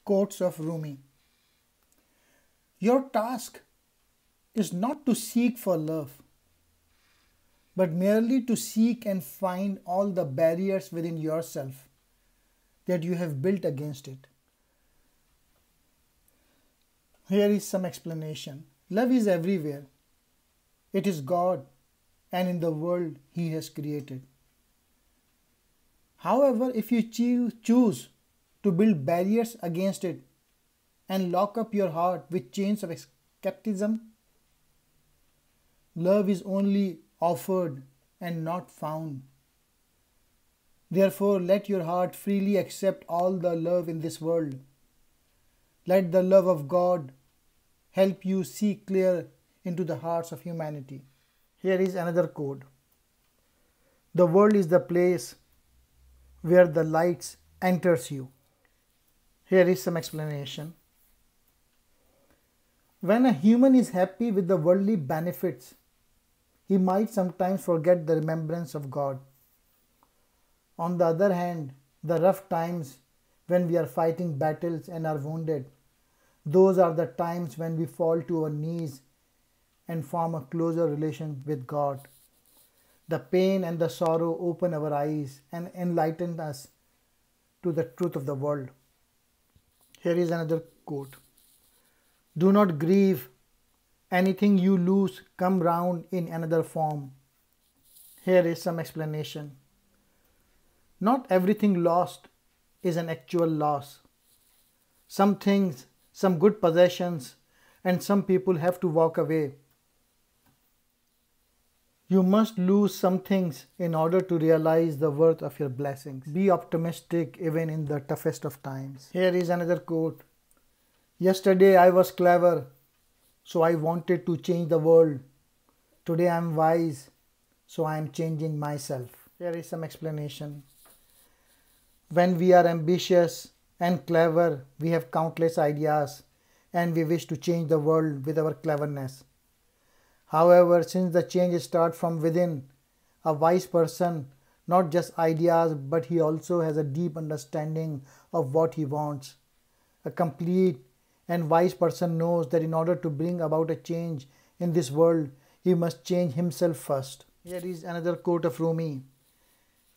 Quotes of Rumi. Your task is not to seek for love, but merely to seek and find all the barriers within yourself that you have built against it. Here is some explanation. Love is everywhere. It is God and in the world He has created. However, if you choose to build barriers against it and lock up your heart with chains of skepticism, love is only offered and not found. Therefore, let your heart freely accept all the love in this world. Let the love of God help you see clear into the hearts of humanity. Here is another quote. The world is the place where the light enters you. Here is some explanation. When a human is happy with the worldly benefits, he might sometimes forget the remembrance of God. On the other hand, the rough times when we are fighting battles and are wounded, those are the times when we fall to our knees and form a closer relation with God. The pain and the sorrow open our eyes and enlighten us to the truth of the world. Here is another quote. Do not grieve. Anything you lose come round in another form. Here is some explanation. Not everything lost is an actual loss. Some things, some good possessions, and some people have to walk away. You must lose some things in order to realize the worth of your blessings. Be optimistic even in the toughest of times. Here is another quote. Yesterday I was clever, so I wanted to change the world. Today I am wise, so I am changing myself. Here is some explanation. When we are ambitious and clever, we have countless ideas and we wish to change the world with our cleverness. However, since the change starts from within, a wise person not just ideas, but he also has a deep understanding of what he wants. A complete and wise person knows that in order to bring about a change in this world, he must change himself first. Here is another quote of Rumi.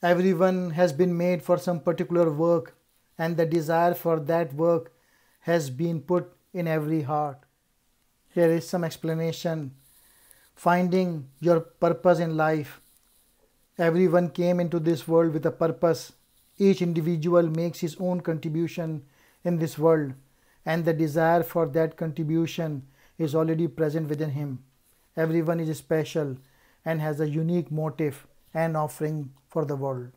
Everyone has been made for some particular work, and the desire for that work has been put in every heart. Here is some explanation. Finding your purpose in life. Everyone came into this world with a purpose. Each individual makes his own contribution in this world, and the desire for that contribution is already present within him. Everyone is special and has a unique motive and offering for the world.